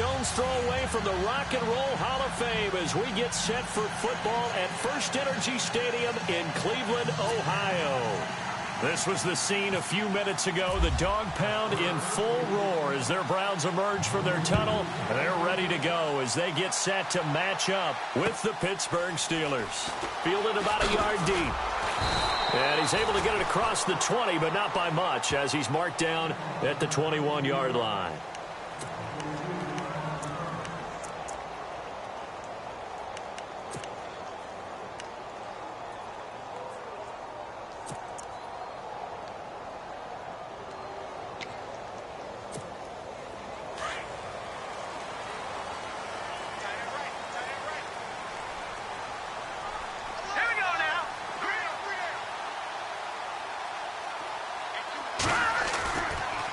stone's throw away from the Rock and Roll Hall of Fame as we get set for football at First Energy Stadium in Cleveland, Ohio. This was the scene a few minutes ago. The dog pound in full roar as their Browns emerge from their tunnel. They're ready to go as they get set to match up with the Pittsburgh Steelers. Fielded about a yard deep. And he's able to get it across the 20, but not by much as he's marked down at the 21-yard line.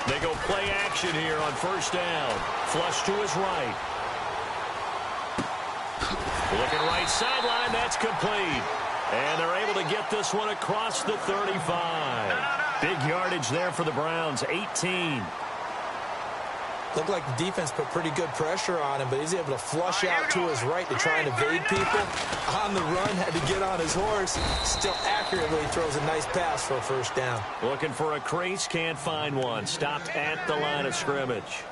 They go play action here on first down. Flush to his right. Looking right sideline, that's complete. And they're able to get this one across the 35. Big yardage there for the Browns, 18. Looked like the defense put pretty good pressure on him, but he's able to flush out to his right to try and evade people. On the run, had to get on his horse. Still accurately throws a nice pass for a first down. Looking for a crease, can't find one. Stopped at the line of scrimmage.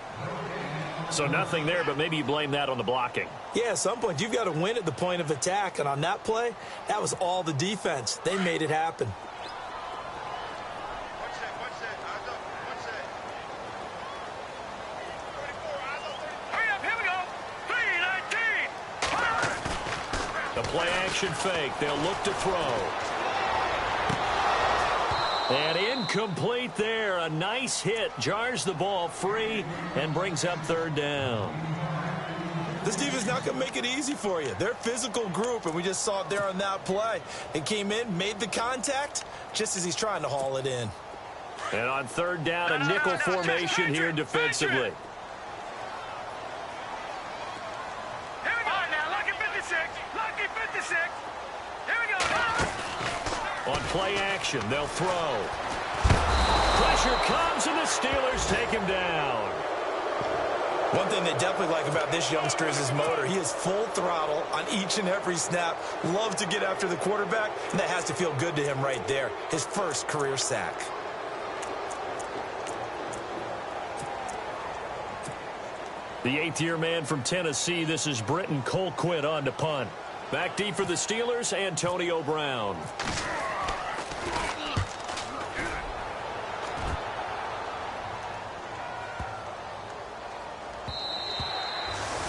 So nothing there, but maybe you blame that on the blocking. Yeah, at some point, you've got to win at the point of attack. And on that play, that was all the defense. They made it happen. The play action fake. They'll look to throw. And incomplete there. A nice hit. Jars the ball free and brings up third down. This defense not going to make it easy for you. They're a physical group, and we just saw it there on that play. It came in, made the contact, just as he's trying to haul it in. And on third down, a nickel formation here defensively. On play action, they'll throw. Pressure comes, and the Steelers take him down. One thing they definitely like about this youngster is his motor. He is full throttle on each and every snap. Loves to get after the quarterback, and that has to feel good to him right there. His first career sack. The eighth-year man from Tennessee, this is Britton Colquitt on to punt. Back deep for the Steelers, Antonio Brown.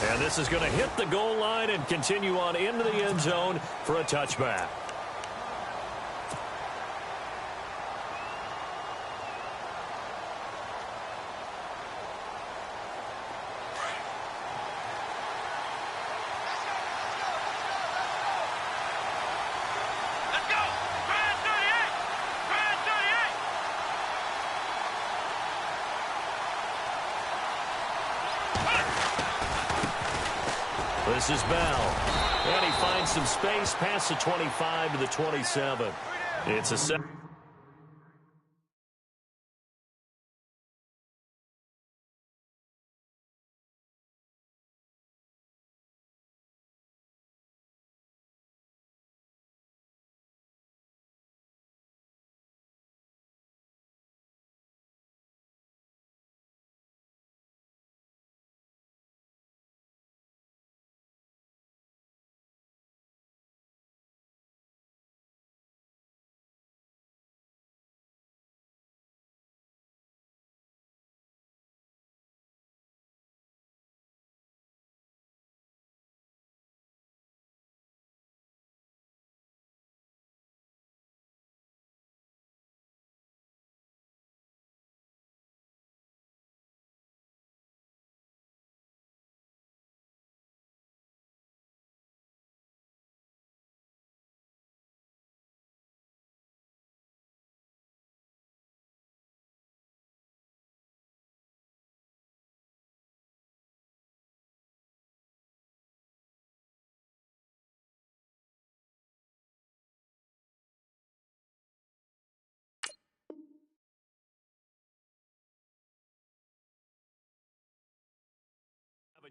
And this is going to hit the goal line and continue on into the end zone for a touchback. This is Bell. And he finds some space past the 25 to the 27. It's a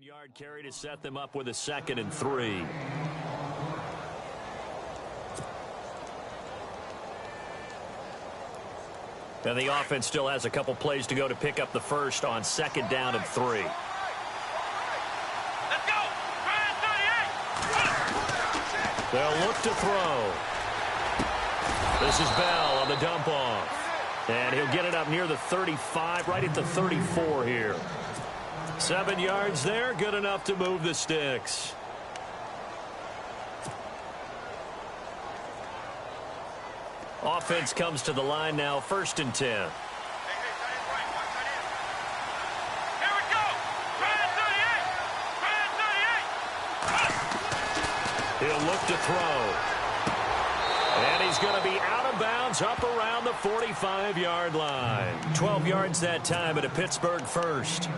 7-yard carry to set them up with a 2nd and 3. And the offense still has a couple plays to go to pick up the first on 2nd down and 3. Let's go! They'll look to throw. This is Bell on the dump off. And he'll get it up near the 35, right at the 34 here. 7 yards there, good enough to move the sticks. Offense comes to the line now, 1st and 10. Here we go! He'll look to throw. And he's going to be out of bounds up around the 45-yard line. 12 yards that time at a Pittsburgh first.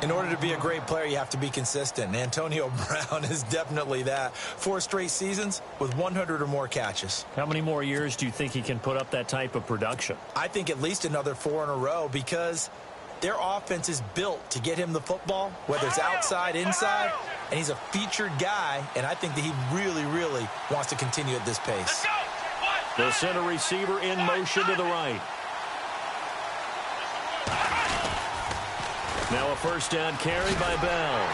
In order to be a great player, you have to be consistent. Antonio Brown is definitely that. 4 straight seasons with 100 or more catches. How many more years do you think he can put up that type of production? I think at least another 4 in a row because their offense is built to get him the football, whether it's outside, inside, and he's a featured guy, and I think that he really, really wants to continue at this pace. The center receiver in motion to the right. Now a 1st down carry by Bell.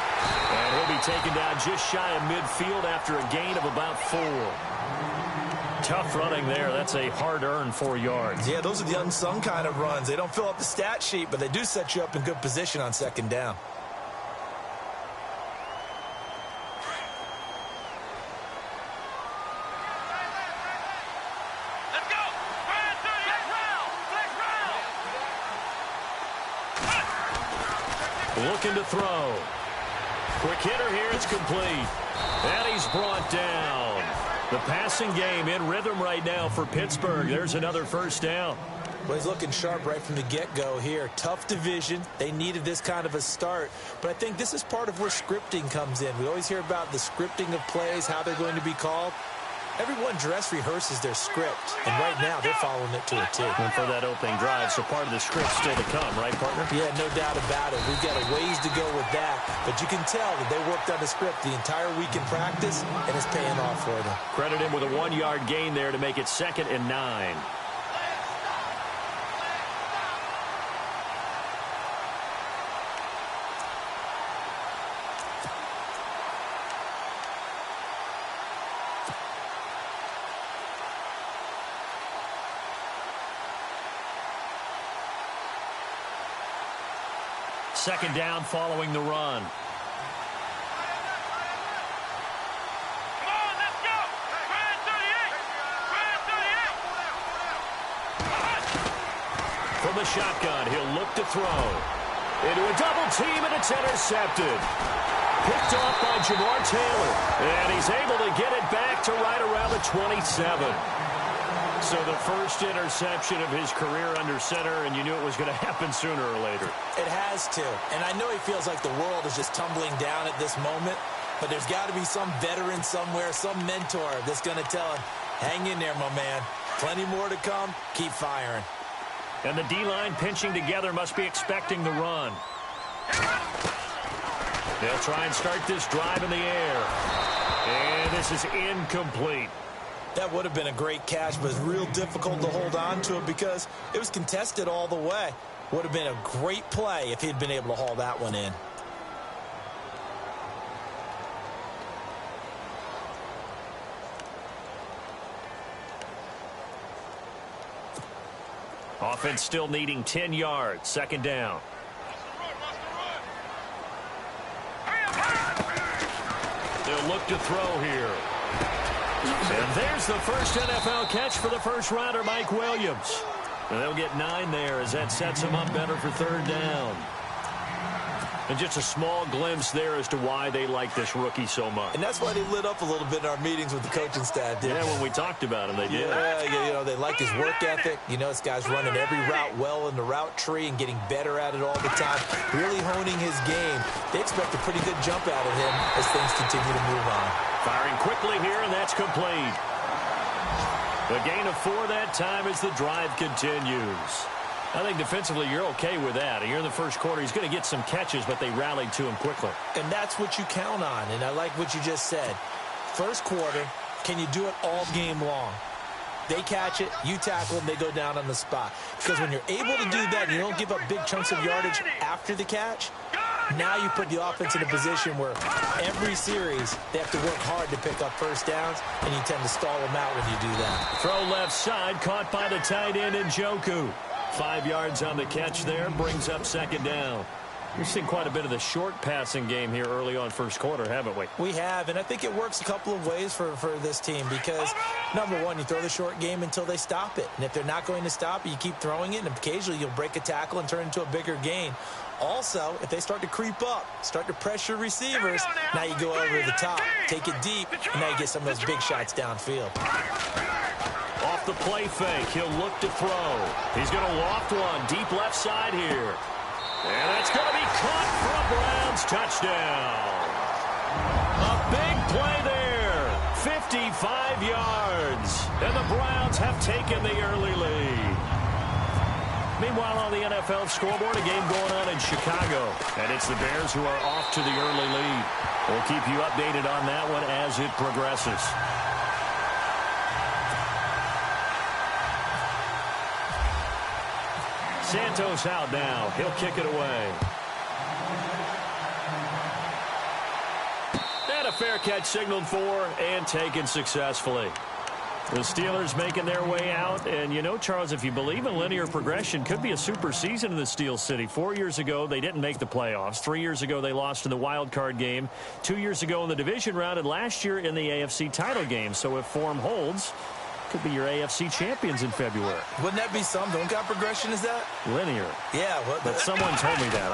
And he'll be taken down just shy of midfield after a gain of about 4. Tough running there. That's a hard-earned 4 yards. Yeah, those are the unsung kind of runs. They don't fill up the stat sheet, but they do set you up in good position on 2nd down. Looking to throw. Quick hitter here. It's complete. And he's brought down. The passing game in rhythm right now for Pittsburgh. There's another 1st down. Well, he's looking sharp right from the get-go here. Tough division. They needed this kind of a start. But I think this is part of where scripting comes in. We always hear about the scripting of plays, how they're going to be called. Everyone dress rehearses their script, and right now they're following it to a T. And for that opening drive, so part of the script still to come, right, partner? Yeah, no doubt about it. We've got a ways to go with that, but you can tell that they worked on the script the entire week in practice, and it's paying off for them. Credit him with a 1-yard gain there to make it 2nd and 9. Second down following the run. Come on, let's go! Brad 38! From the shotgun, he'll look to throw. Into a double team, and it's intercepted. Picked off by Jamar Taylor. And he's able to get it back to right around the 27. So the first interception of his career under center, and you knew it was going to happen sooner or later. It has to. And I know he feels like the world is just tumbling down at this moment, but there's got to be some veteran somewhere, some mentor that's going to tell him, hang in there, my man. Plenty more to come. Keep firing. And the D-line pinching together must be expecting the run. They'll try and start this drive in the air. And this is incomplete. That would have been a great catch, but it's real difficult to hold on to it because it was contested all the way. Would have been a great play if he'd been able to haul that one in. Offense still needing 10 yards. 2nd down. They'll look to throw here. And there's the first NFL catch for the first-rounder, Mike Williams. And they'll get 9 there as that sets him up better for 3rd down. And just a small glimpse there as to why they like this rookie so much. And that's why they lit up a little bit in our meetings with the coaching staff. Yeah, when we talked about him, they did. Yeah, you know, they like his work ethic. You know, this guy's running every route well in the route tree and getting better at it all the time, really honing his game. They expect a pretty good jump out of him as things continue to move on. Firing quickly here, and that's complete. The gain of 4 that time as the drive continues. I think defensively you're okay with that. Here in the first quarter, he's going to get some catches, but they rallied to him quickly. And that's what you count on, and I like what you just said. First quarter, can you do it all game long? They catch it, you tackle them, they go down on the spot. Because when you're able to do that and you don't give up big chunks of yardage after the catch, now you put the offense in a position where every series they have to work hard to pick up first downs, and you tend to stall them out when you do that. Throw left side, caught by the tight end Njoku. 5 yards on the catch there, brings up second down. We've seen quite a bit of the short passing game here early on first quarter, haven't we? We have, and I think it works a couple of ways for this team because, number one, you throw the short game until they stop it. And if they're not going to stop it, you keep throwing it, and occasionally you'll break a tackle and turn it into a bigger gain. Also, if they start to creep up, start to pressure receivers, now you go over the top, take it deep, and now you get some of those big shots downfield. Off the play fake, he'll look to throw. He's going to loft one deep left side here. And that's going to be caught for a Browns touchdown. A big play there. 55 yards. And the Browns have taken the early lead. Meanwhile, on the NFL scoreboard, a game going on in Chicago. And it's the Bears who are off to the early lead. We'll keep you updated on that one as it progresses. Santos out now. He'll kick it away. And a fair catch signaled for and taken successfully. The Steelers making their way out. And, you know, Charles, if you believe in linear progression, could be a super season in the Steel City. 4 years ago, they didn't make the playoffs. 3 years ago, they lost in the wild card game. 2 years ago in the division round, and last year in the AFC title game. So if form holds, could be your AFC champions in February. Wouldn't that be something? What kind of progression is that? Linear. Yeah. But someone told me that.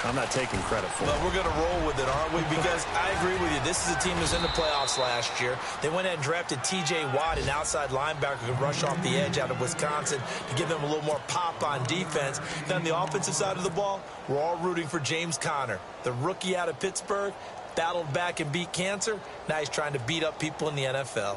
I'm not taking credit for it. But we're going to roll with it, aren't we? Because I agree with you. This is a team that was in the playoffs last year. They went ahead and drafted T.J. Watt, an outside linebacker who could rush off the edge out of Wisconsin to give them a little more pop on defense. Then on the offensive side of the ball, we're all rooting for James Conner, the rookie out of Pittsburgh, battled back and beat cancer. Now he's trying to beat up people in the NFL.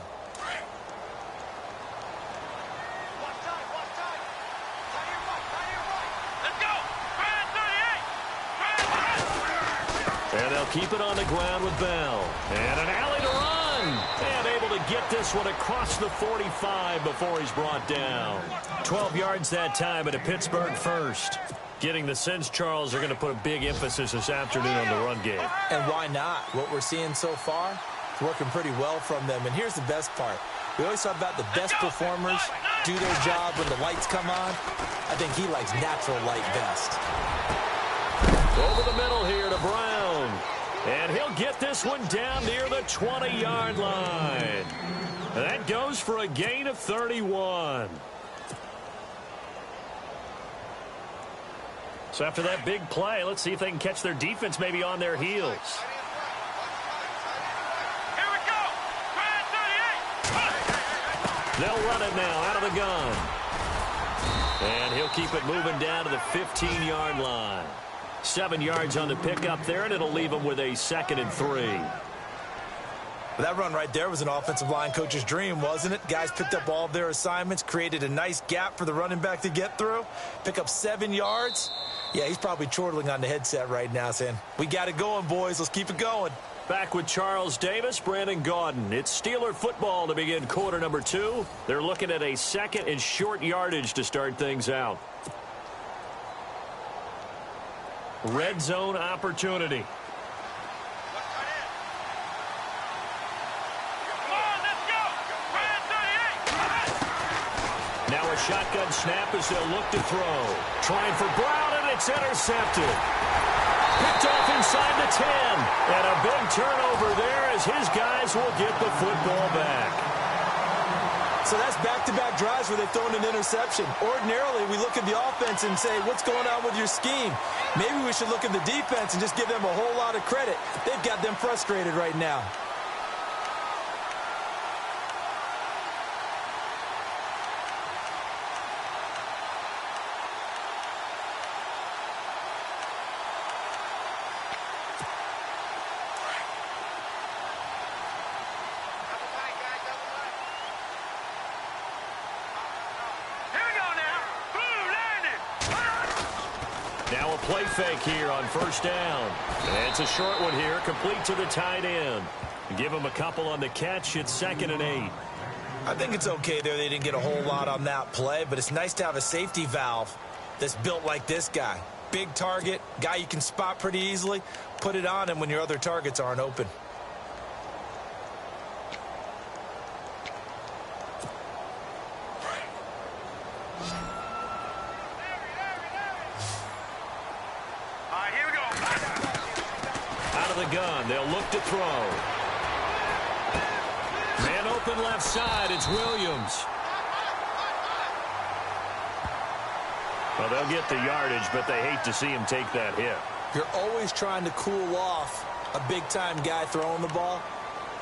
And they'll keep it on the ground with Bell. And an alley to run. And able to get this one across the 45 before he's brought down. 12 yards that time at a Pittsburgh first. Getting the sense, Charles, are going to put a big emphasis this afternoon on the run game. And why not? What we're seeing so far is working pretty well from them. And here's the best part. We always talk about the best performers do their job when the lights come on. I think he likes natural light best. Over the middle here to Brown. And he'll get this one down near the 20-yard line. That goes for a gain of 31. So after that big play, let's see if they can catch their defense maybe on their heels. Here we go. They'll run it now out of the gun. And he'll keep it moving down to the 15-yard line. 7 yards on the pickup there, and it'll leave them with a 2nd and 3. That run right there was an offensive line coach's dream, wasn't it? Guys picked up all of their assignments, created a nice gap for the running back to get through, pick up 7 yards. Yeah, he's probably chortling on the headset right now saying, we got it going, boys. Let's keep it going. Back with Charles Davis, Brandon Gaudin. It's Steeler football to begin quarter number 2. They're looking at a 2nd and short yardage to start things out. Red zone opportunity. Now a shotgun snap as they'll look to throw. Trying for Brown, and it's intercepted. Picked off inside the 10. And a big turnover there as his guys will get the football back. So that's back-to-back drives where they've thrown an interception. Ordinarily, we look at the offense and say, what's going on with your scheme? Maybe we should look at the defense and just give them a whole lot of credit. They've got them frustrated right now. play fake here on first down. And it's a short one here, complete to the tight end. Give him a couple on the catch. It's 2nd and 8. I think it's okay there. They didn't get a whole lot on that play, but it's nice to have a safety valve that's built like this guy. Big target, guy you can spot pretty easily. Put it on him when your other targets aren't open. All right, here we go. Out of the gun, they'll look to throw. Man open left side, it's Williams. Well, they'll get the yardage, but they hate to see him take that hit. You're always trying to cool off a big-time guy throwing the ball,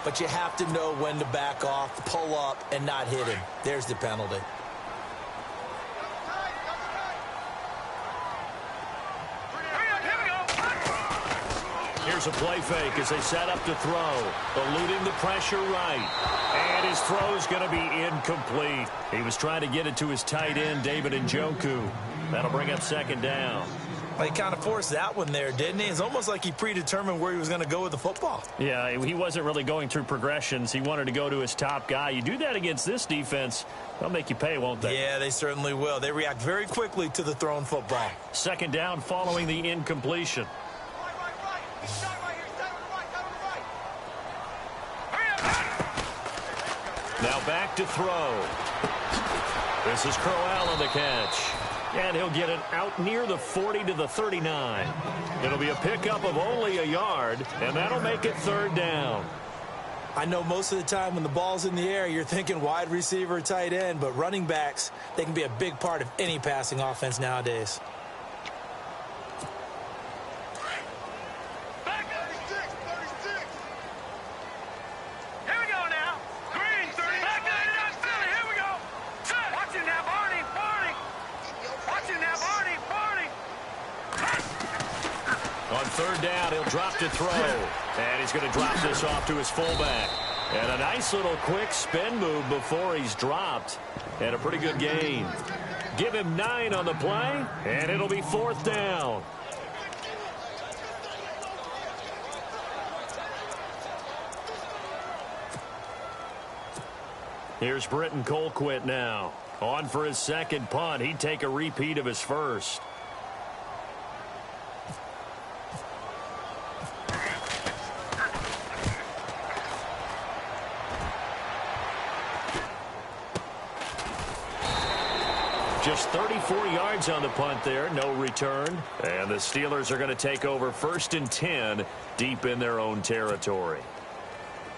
but you have to know when to back off, pull up, and not hit him. There's the penalty. Here's a play fake as they set up to throw. Eluding the pressure right. And his throw's going to be incomplete. He was trying to get it to his tight end, David Njoku. That'll bring up 2nd down. Well, he kind of forced that one there, didn't he? It's almost like he predetermined where he was going to go with the football. Yeah, he wasn't really going through progressions. He wanted to go to his top guy. You do that against this defense, they'll make you pay, won't they? Yeah, they certainly will. They react very quickly to the thrown football. 2nd down following the incompletion. Now back to throw. This is Crowell on the catch. And he'll get it out near the 40 to the 39. It'll be a pickup of only a yard, and that'll make it 3rd down. I know most of the time when the ball's in the air, you're thinking wide receiver, tight end, but running backs, they can be a big part of any passing offense nowadays. On 3rd down, he'll drop to throw. And he's going to drop this off to his fullback. And a nice little quick spin move before he's dropped. And a pretty good gain. Give him 9 on the play, and it'll be 4th down. Here's Britton Colquitt now. On for his 2nd punt. He'd take a repeat of his first. Just 34 yards on the punt there, no return. And the Steelers are going to take over 1st and 10 deep in their own territory.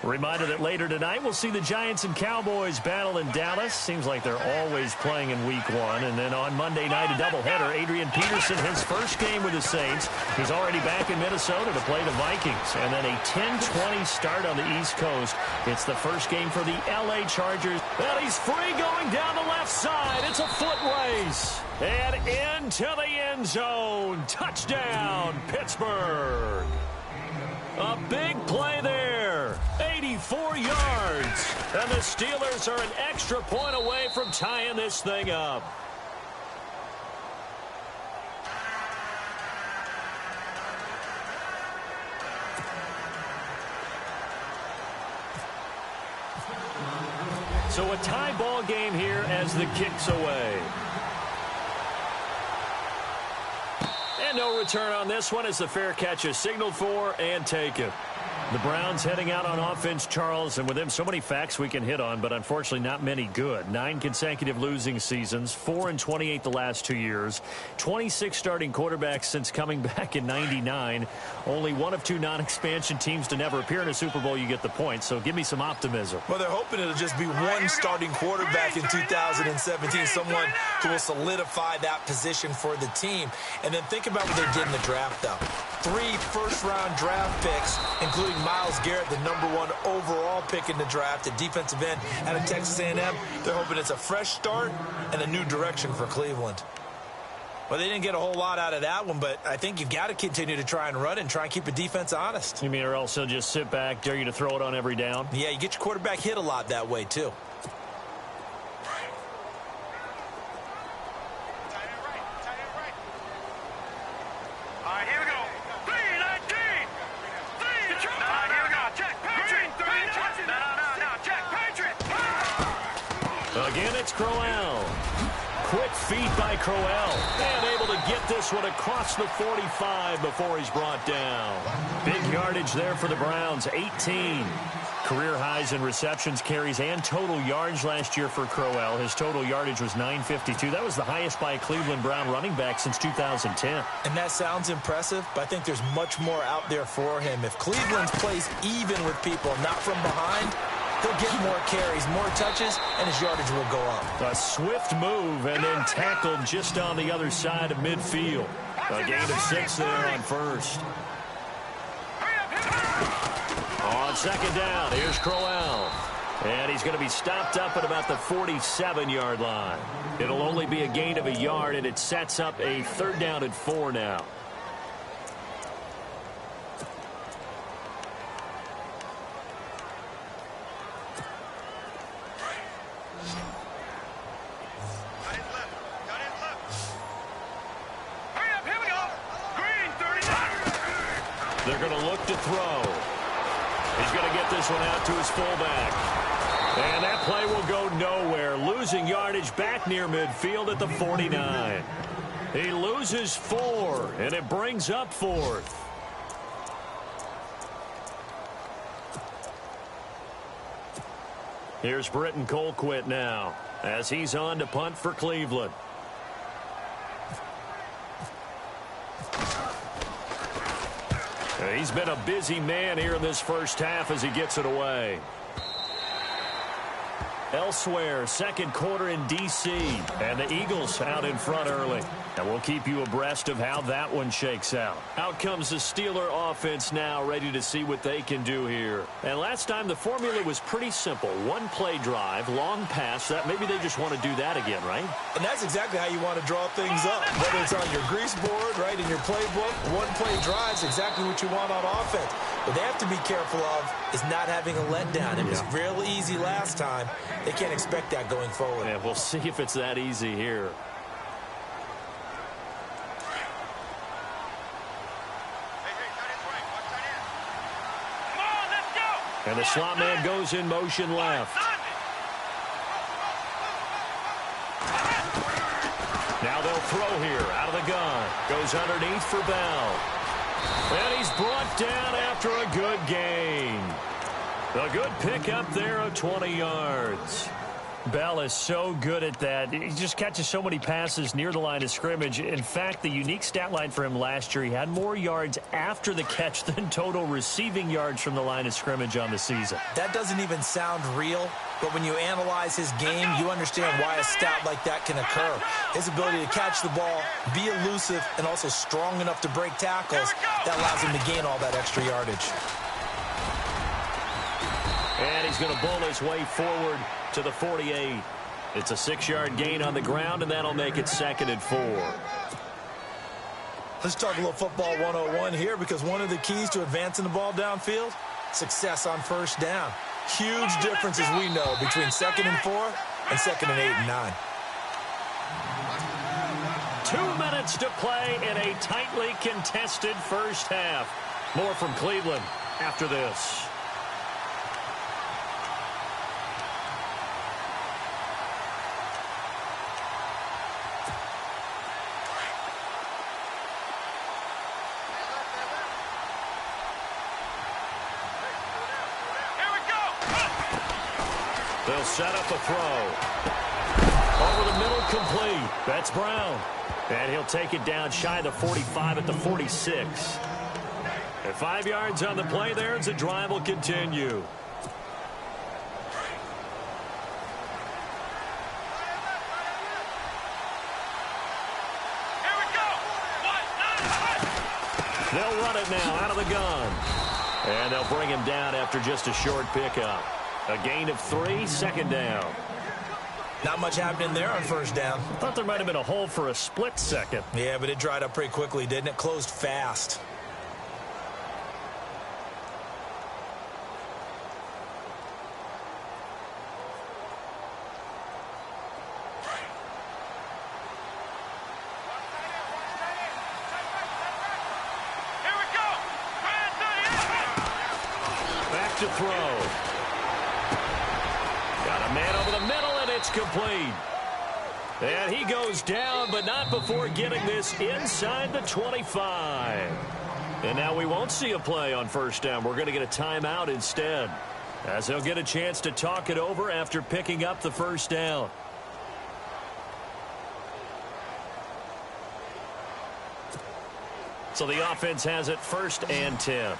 Reminder that later tonight we'll see the Giants and Cowboys battle in Dallas. Seems like they're always playing in week 1. And then on Monday night, a doubleheader. Adrian Peterson, his first game with the Saints. He's already back in Minnesota to play the Vikings. And then a 10-20 start on the East Coast. It's the first game for the L.A. Chargers. And he's free going down the left side. It's a foot race. And into the end zone. Touchdown, Pittsburgh. A big play there. 84 yards. And the Steelers are an extra point away from tying this thing up. So a tie ball game here as the kick's away. And no return on this one as the fair catch is signaled for and taken. The Browns heading out on offense, Charles, and with them so many facts we can hit on, but unfortunately not many good. 9 consecutive losing seasons, 4-28 the last 2 years, 26 starting quarterbacks since coming back in '99. Only one of 2 non-expansion teams to never appear in a Super Bowl. You get the point, so give me some optimism. Well, they're hoping it'll just be one starting quarterback in 2017, someone who will solidify that position for the team. And then think about what they did in the draft, though. 3 first-round draft picks, including Myles Garrett, the #1 overall pick in the draft, a defensive end out of Texas A&M. They're hoping it's a fresh start and a new direction for Cleveland. Well, they didn't get a whole lot out of that one, but I think you've got to continue to try and run and try and keep the defense honest. You mean or else they'll just sit back, dare you to throw it on every down? Yeah, you get your quarterback hit a lot that way, too. it's Crowell. Quick feet by Crowell. And able to get this one across the 45 before he's brought down. Big yardage there for the Browns, 18. Career highs in receptions, carries, and total yards last year for Crowell. His total yardage was 952. That was the highest by a Cleveland Brown running back since 2010. And that sounds impressive, but I think there's much more out there for him. If Cleveland plays even with people, not from behind, he'll get more carries, more touches, and his yardage will go up. A swift move and then tackled just on the other side of midfield. A gain of 6 there on first. On second down, here's Crowell. And he's going to be stopped up at about the 47-yard line. It'll only be a gain of a yard, and it sets up a 3rd down and 4 now. They're going to look to throw. He's going to get this one out to his fullback. And that play will go nowhere. Losing yardage back near midfield at the 49. He loses 4, and it brings up 4th. Here's Britton Colquitt now as he's on to punt for Cleveland. He's been a busy man here in this first half as he gets it away. Elsewhere, second quarter in D.C. And the Eagles out in front early. And we'll keep you abreast of how that one shakes out. Out comes the Steeler offense now, ready to see what they can do here. And last time the formula was pretty simple. One play drive, long pass. That maybe they just want to do that again, right? And that's exactly how you want to draw things up. Whether it's on your grease board, right, in your playbook, one play drive is exactly what you want on offense. What they have to be careful of is not having a letdown. It was real easy last time. They can't expect that going forward. Yeah, we'll see if it's that easy here. And the slot man goes in motion left. Now they'll throw here out of the gun. Goes underneath for Bell. And he's brought down after a good gain. A good pickup there of 20 yards. Bell is so good at that. He just catches so many passes near the line of scrimmage. In fact, the unique stat line for him last year, he had more yards after the catch than total receiving yards from the line of scrimmage on the season. That doesn't even sound real, but when you analyze his game, you understand why a stat like that can occur. His ability to catch the ball, be elusive, and also strong enough to break tackles, that allows him to gain all that extra yardage. And he's going to bull his way forward to the 48. It's a 6-yard gain on the ground, and that'll make it 2nd and 4. Let's talk a little football 101 here, because one of the keys to advancing the ball downfield, success on first down. Huge difference, as we know, between 2nd and 4 and 2nd and 8 and 9. 2 minutes to play in a tightly contested first half. More from Cleveland after this. They'll set up a throw. Over the middle, complete. That's Brown. And he'll take it down shy of the 45 at the 46. And 5 yards on the play there as the drive will continue. Here we go. They'll run it now out of the gun. And they'll bring him down after just a short pickup. A gain of 3, 2nd down. Not much happening there on first down. Thought there might have been a hole for a split second. Yeah, but it dried up pretty quickly, didn't it? Closed fast. Here we go. Back to throw. Got a man over the middle, and it's It's complete. And he goes down, but not before getting this inside the 25. And now we won't see a play on first down. We're going to get a timeout instead, as he'll get a chance to talk it over after picking up the first down. So the offense has it 1st and 10.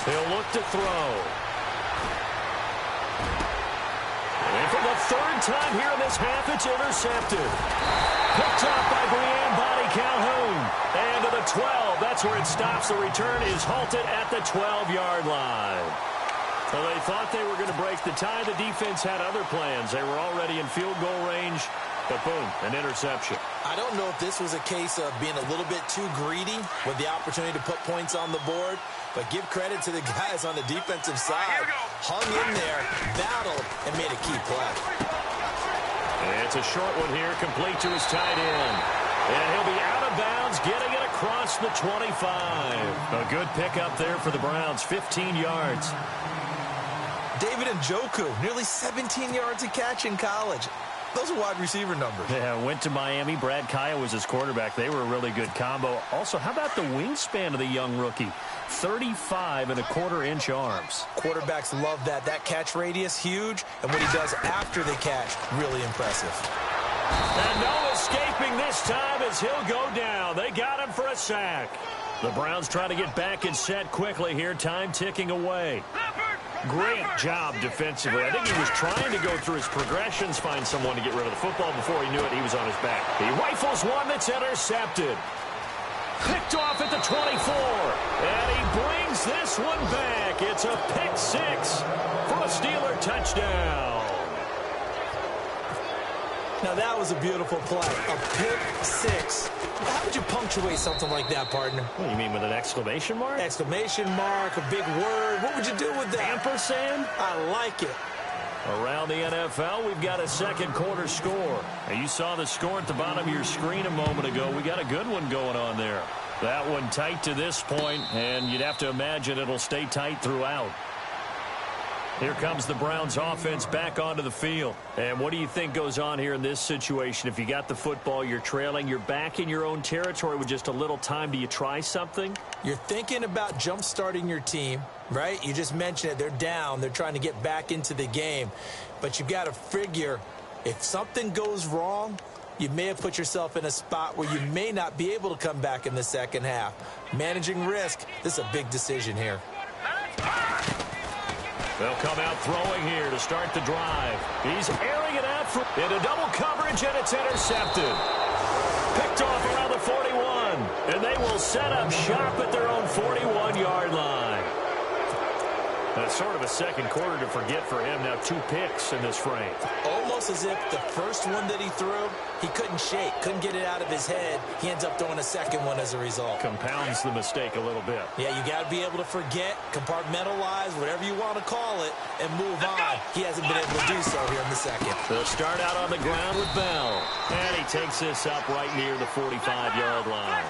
He'll look to throw. And for the 3rd time here in this half, it's intercepted. Picked off by Brianne Bonnie Calhoun. And to the 12. That's where it stops. The return is halted at the 12-yard line. Well, they thought they were going to break the tie. The defense had other plans. They were already in field goal range. But boom, an interception. I don't know if this was a case of being a little bit too greedy with the opportunity to put points on the board, but give credit to the guys on the defensive side. Hung in there, battled, and made a key play. And it's a short one here, complete to his tight end. And he'll be out of bounds, getting it across the 25. A good pickup there for the Browns, 15 yards. David Njoku, nearly 17 yards a catch in college. Those are wide receiver numbers. Yeah, went to Miami. Brad Kaya was his quarterback. They were a really good combo. Also, how about the wingspan of the young rookie? 35.25-inch arms. Quarterbacks love that. That catch radius, huge. And what he does after the catch, really impressive. And no escaping this time as he'll go down. They got him for a sack. The Browns trying to get back and set quickly here. Time ticking away. Great job defensively. I think he was trying to go through his progressions, find someone to get rid of the football. Before he knew it, he was on his back. He rifles one that's intercepted. Picked off at the 24. And he brings this one back. It's a pick 6 for a Steeler touchdown. Now, that was a beautiful play. A pick 6. How would you punctuate something like that, partner? What do you mean, with an exclamation mark? Exclamation mark, a big word. What would you do with that? Ampersand? I like it. Around the NFL, we've got a second quarter score. Now, you saw the score at the bottom of your screen a moment ago. We got a good one going on there. That one tight to this point, and you'd have to imagine it'll stay tight throughout. Here comes the Browns offense back onto the field. And what do you think goes on here in this situation? If you got the football, you're trailing, you're back in your own territory with just a little time. Do you try something? You're thinking about jump-starting your team, right? You just mentioned it. They're down. They're trying to get back into the game. But you've got to figure, if something goes wrong, you may have put yourself in a spot where you may not be able to come back in the second half. Managing risk, this is a big decision here. They'll come out throwing here to start the drive. He's airing it out into double coverage, and it's intercepted. Picked off around the 41, and they will set up shop at their own 41-yard line. That's sort of a second quarter to forget for him. Now 2 picks in this frame. Almost as if the first one that he threw, he couldn't shake, couldn't get it out of his head. He ends up throwing a second one as a result. Compounds the mistake a little bit. Yeah, you got to be able to forget, compartmentalize, whatever you want to call it, and move on. He hasn't been able to do so here in the second. They'll start out on the ground with Bell. And he takes this up right near the 45-yard line.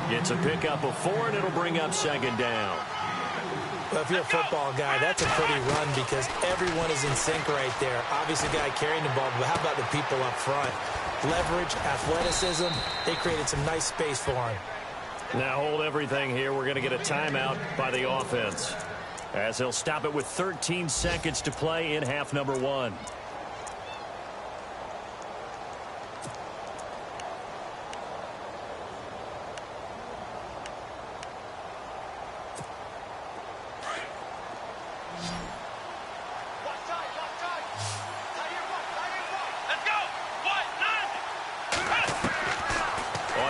Gets a pickup of 4, and it'll bring up second down. Well, if you're a football guy, that's a pretty run because everyone is in sync right there. Obviously, the guy carrying the ball, but how about the people up front? Leverage, athleticism, they created some nice space for him. Now hold everything here. We're going to get a timeout by the offense, as he'll stop it with 13 seconds to play in half number 1.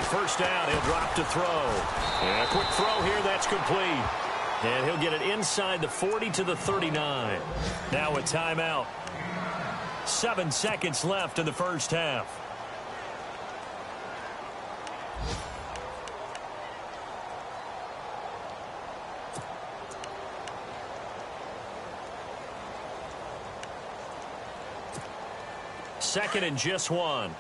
First down, he'll drop to throw. And a quick throw here, that's complete. And he'll get it inside the 40 to the 39. Now a timeout. 7 seconds left in the first half. Second and just 1.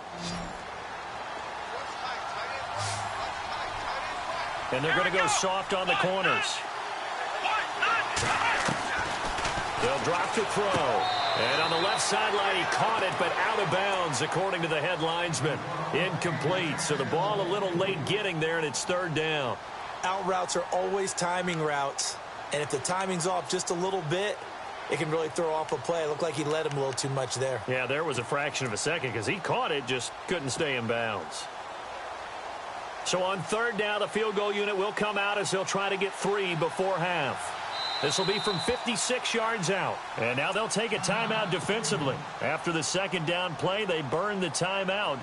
And they're going to go soft on the corners. They'll drop to throw. And on the left sideline, he caught it, but out of bounds, according to the head linesman. Incomplete. So the ball a little late getting there, and it's third down. Out routes are always timing routes. And if the timing's off just a little bit, it can really throw off a play. It looked like he led him a little too much there. Yeah, there was a fraction of a second because he caught it, just couldn't stay in bounds. So on third down, the field goal unit will come out as they'll try to get 3 before half. This will be from 56 yards out. And now they'll take a timeout defensively. After the second down play, they burn the timeout,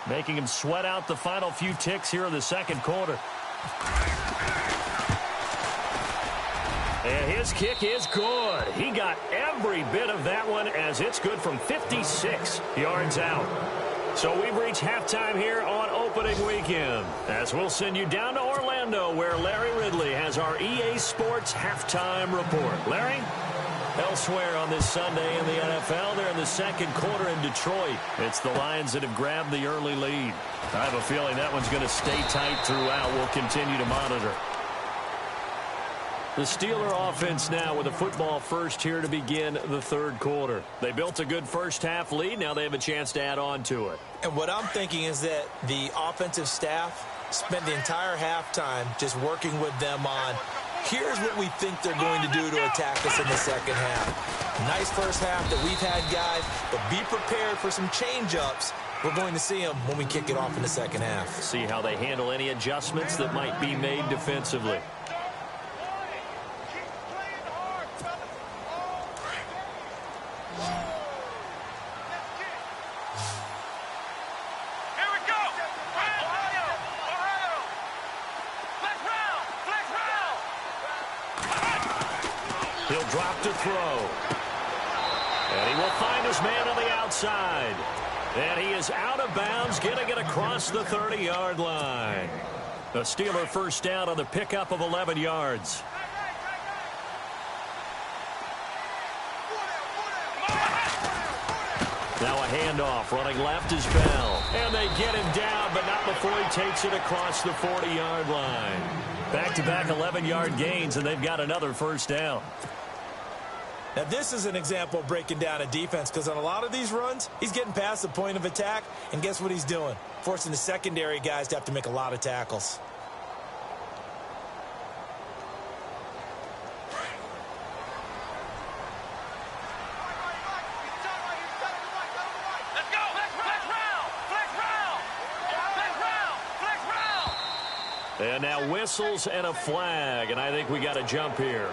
making him sweat out the final few ticks here in the second quarter. And his kick is good. He got every bit of that one as it's good from 56 yards out. So we've reached halftime here on opening weekend, as we'll send you down to Orlando, where Larry Ridley has our EA Sports halftime report. Larry? Elsewhere on this Sunday in the NFL, they're in the second quarter in Detroit. It's the Lions that have grabbed the early lead. I have a feeling that one's going to stay tight throughout. We'll continue to monitor. The Steeler offense now with a football first here to begin the third quarter. They built a good first half lead. Now they have a chance to add on to it. And what I'm thinking is that the offensive staff spent the entire halftime just working with them on, here's what we think they're going to do to attack us in the second half. Nice first half that we've had, guys, but be prepared for some change-ups. We're going to see them when we kick it off in the second half. See how they handle any adjustments that might be made defensively. He'll drop to throw. And he will find his man on the outside. And he is out of bounds, getting it across the 30-yard line. The Steeler first down on the pickup of 11 yards. Now a handoff, running left is Bell. And they get him down, but not before he takes it across the 40-yard line. Back-to-back 11-yard gains, and they've got another first down. Now, this is an example of breaking down a defense, because on a lot of these runs, he's getting past the point of attack, and guess what he's doing? Forcing the secondary guys to have to make a lot of tackles. And now whistles and a flag, and I think we got a jump here.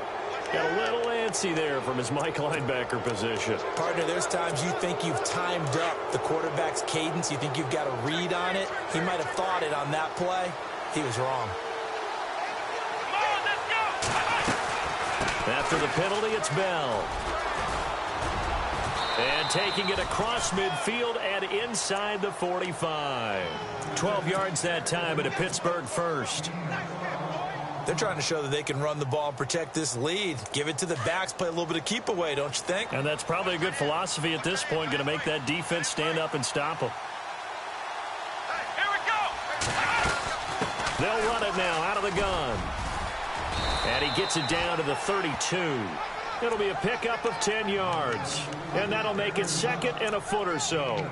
Got a little antsy there from his Mike linebacker position. Partner, there's times you think you've timed up the quarterback's cadence. You think you've got a read on it. He might have thought it on that play. He was wrong. After the penalty, it's Bell. And taking it across midfield and inside the 45. 12 yards that time, but a Pittsburgh first. They're trying to show that they can run the ball and protect this lead. Give it to the backs, play a little bit of keep away, don't you think? And that's probably a good philosophy at this point, going to make that defense stand up and stop them. Here we go. They'll run it now out of the gun. And he gets it down to the 32. It'll be a pickup of 10 yards. And that'll make it second and a foot or so.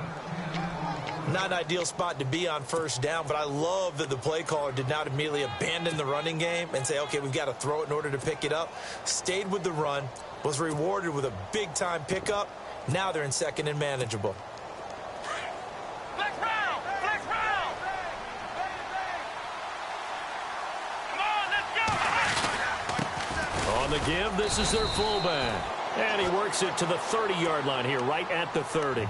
Not an ideal spot to be on first down, but I love that the play caller did not immediately abandon the running game and say, okay, we've got to throw it in order to pick it up. Stayed with the run, was rewarded with a big-time pickup. Now they're in second and manageable. Flex round. Flex round. Come on, let's go. On the give, this is their fullback. And he works it to the 30-yard line here, right at the 30.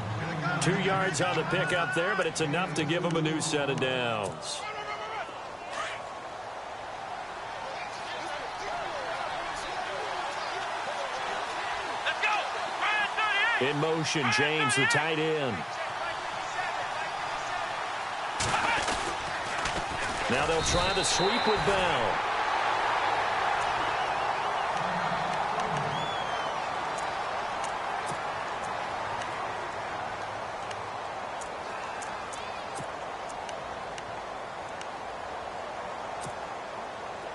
2 yards on the pickup there, but it's enough to give him a new set of downs. Let's go. In motion, James, the tight end. Now they'll try the sweep with Bell.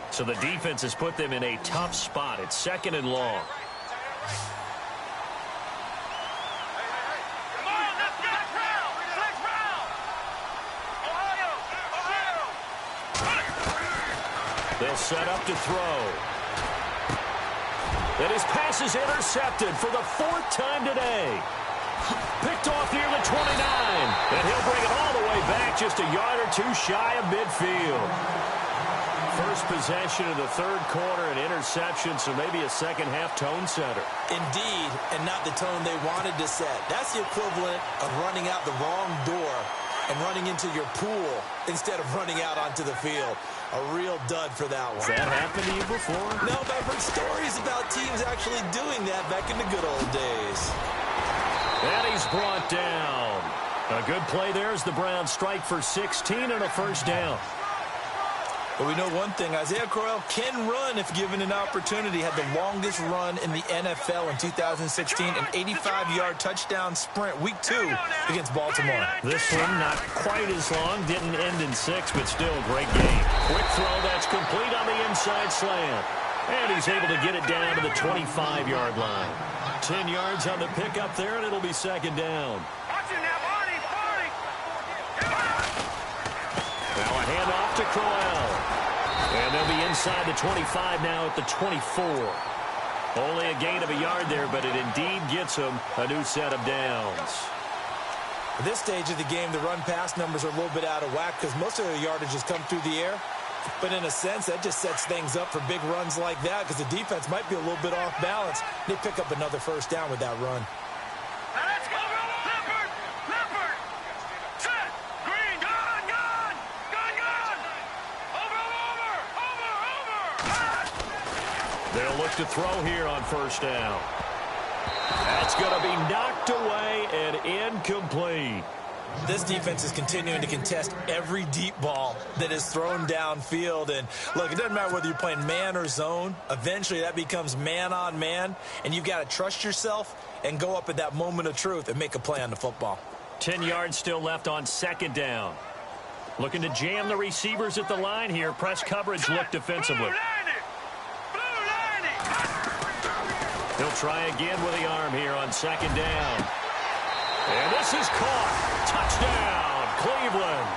So the defense has put them in a tough spot. It's second and long. They'll set up to throw. And his pass is intercepted for the 4th time today. Picked off near the 29. And he'll bring it all the way back just a yard or 2 shy of midfield. First possession of the 3rd quarter, an interception, so maybe a second-half tone setter. Indeed, and not the tone they wanted to set. That's the equivalent of running out the wrong door and running into your pool instead of running out onto the field. A real dud for that one. Has that happened to you before? No, but I've heard stories about teams actually doing that back in the good old days. And he's brought down. A good play there as the Browns strike for 16 and a first down. But we know one thing, Isaiah Crowell can run if given an opportunity. Had the longest run in the NFL in 2016, an 85-yard touchdown sprint, week 2 against Baltimore. This one not quite as long, didn't end in 6, but still a great game. Quick throw, that's complete on the inside slant. And he's able to get it down to the 25-yard line. 10 yards on the pickup there, and it'll be second down. Now a handoff to Crowell. And they'll be inside the 25 now at the 24. Only a gain of a yard there, but it indeed gets them a new set of downs. At this stage of the game, the run-pass numbers are a little bit out of whack because most of their yardage has come through the air. But in a sense, that just sets things up for big runs like that because the defense might be a little bit off balance. They pick up another first down with that run. They'll look to throw here on first down. That's going to be knocked away and incomplete. This defense is continuing to contest every deep ball that is thrown downfield. And, look, it doesn't matter whether you're playing man or zone. Eventually, that becomes man-on-man, and you've got to trust yourself and go up at that moment of truth and make a play on the football. 10 yards still left on second down. Looking to jam the receivers at the line here. Press coverage look defensively. He'll try again with the arm here on second down. And this is caught. Touchdown, Cleveland.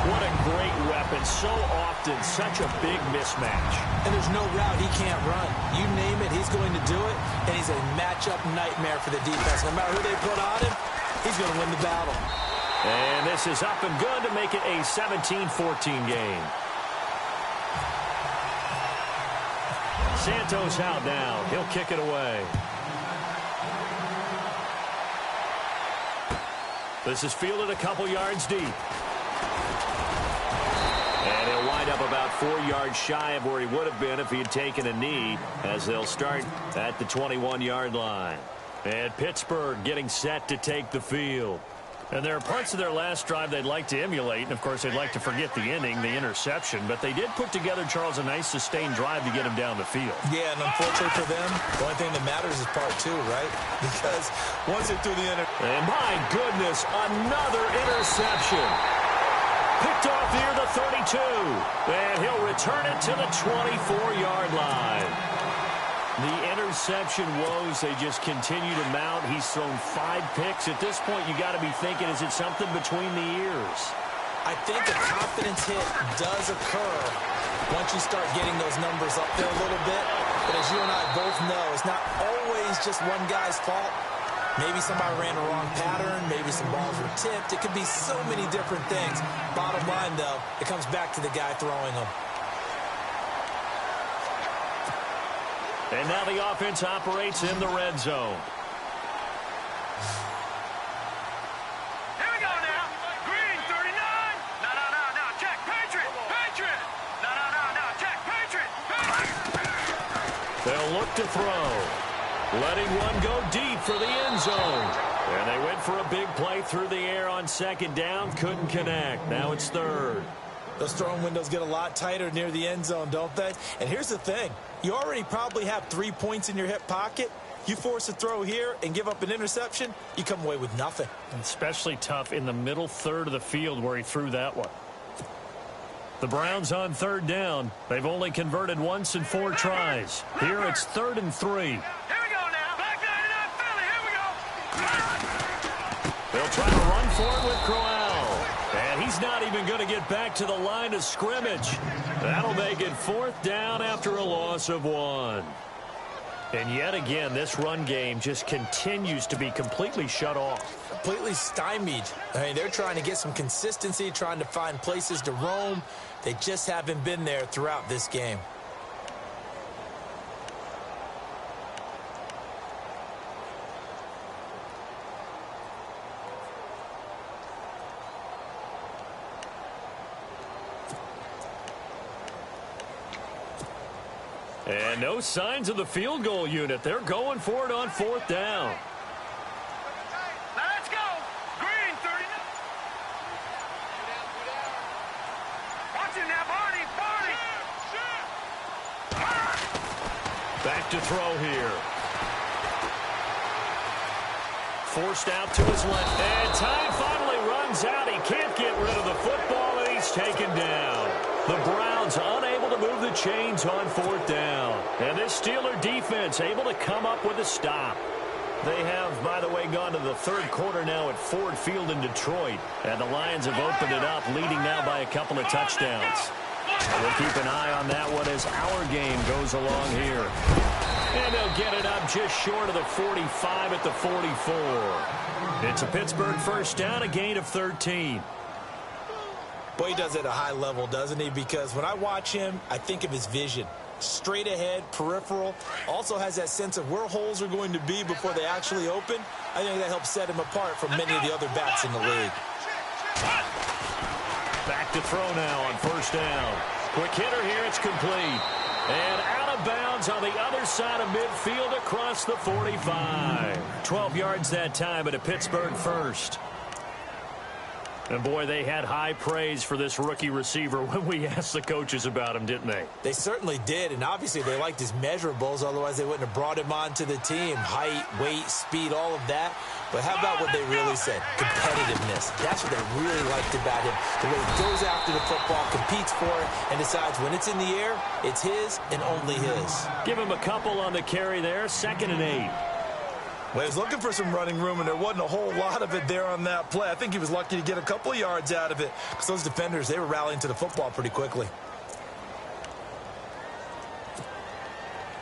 What a great weapon. So often, such a big mismatch. And there's no route he can't run. You name it, he's going to do it. And he's a matchup nightmare for the defense. No matter who they put on him, he's going to win the battle. And this is up and good to make it a 17-14 game. Santos out now. He'll kick it away. This is fielded a couple yards deep. And he'll wind up about 4 yards shy of where he would have been if he had taken a knee, as they'll start at the 21-yard line. And Pittsburgh getting set to take the field. And there are parts of their last drive they'd like to emulate. And, of course, they'd like to forget the inning, the interception. But they did put together, Charles, a nice sustained drive to get him down the field. Yeah, and unfortunately for them, the only thing that matters is part 2, right? Because once they're through the inning. And, my goodness, another interception. Picked off near the 32. And he'll return it to the 24-yard line. The interception woes, they just continue to mount. He's thrown 5 picks. At this point, you got to be thinking, is it something between the ears? I think a confidence hit does occur once you start getting those numbers up there a little bit. But as you and I both know, it's not always just one guy's fault. Maybe somebody ran the wrong pattern. Maybe some balls were tipped. It could be so many different things. Bottom line, though, it comes back to the guy throwing them. And now the offense operates in the red zone. Here we go now. Green, 39. No. Check. Patriot. No. Check. Patriot. They'll look to throw. Letting one go deep for the end zone. And they went for a big play through the air on second down. Couldn't connect. Now it's third. Those throwing windows get a lot tighter near the end zone, don't they? And here's the thing. You already probably have 3 points in your hip pocket. You force a throw here and give up an interception, you come away with nothing. Especially tough in the middle third of the field where he threw that one. The Browns on third down. They've only converted once in 4 tries. Here it's 3rd and 3. Here we go now. Black 99 Philly. Here we go. They'll try to run for it with Crowell. And And he's not even going to get back to the line of scrimmage. That'll make it 4th down after a loss of 1. And yet again, this run game just continues to be completely shut off. Completely stymied. I mean, they're trying to get some consistency, trying to find places to roam. They just haven't been there throughout this game. And no signs of the field goal unit. They're going for it on 4th down. Let's go. Green, 39. Watch it now, Barney. Back to throw here. Forced out to his left. And time finally runs out. He can't get rid of the football, and he's taken down. The Browns unable to move the chains on 4th down. And this Steeler defense able to come up with a stop. They have, by the way, gone to the 3rd quarter now at Ford Field in Detroit. And the Lions have opened it up, leading now by a couple of touchdowns. And we'll keep an eye on that one as our game goes along here. And they'll get it up just short of the 45 at the 44. It's a Pittsburgh 1st down, a gain of 13. Boy, he does it at a high level, doesn't he? Because when I watch him, I think of his vision. Straight ahead, peripheral. Also has that sense of where holes are going to be before they actually open. I think that helps set him apart from many of the other backs in the league. Back to throw now on 1st down. Quick hitter here, it's complete. And out of bounds on the other side of midfield across the 45. 12 yards that time at a Pittsburgh 1st. And, boy, they had high praise for this rookie receiver when we asked the coaches about him, didn't they? They certainly did, and obviously they liked his measurables. Otherwise, they wouldn't have brought him onto the team. Height, weight, speed, all of that. But how about what they really said? Competitiveness. That's what they really liked about him. The way he goes after the football, competes for it, and decides when it's in the air, it's his and only his. Give him a couple on the carry there, 2nd and 8. Well, he was looking for some running room, and there wasn't a whole lot of it there on that play. I think he was lucky to get a couple of yards out of it because those defenders, they were rallying to the football pretty quickly.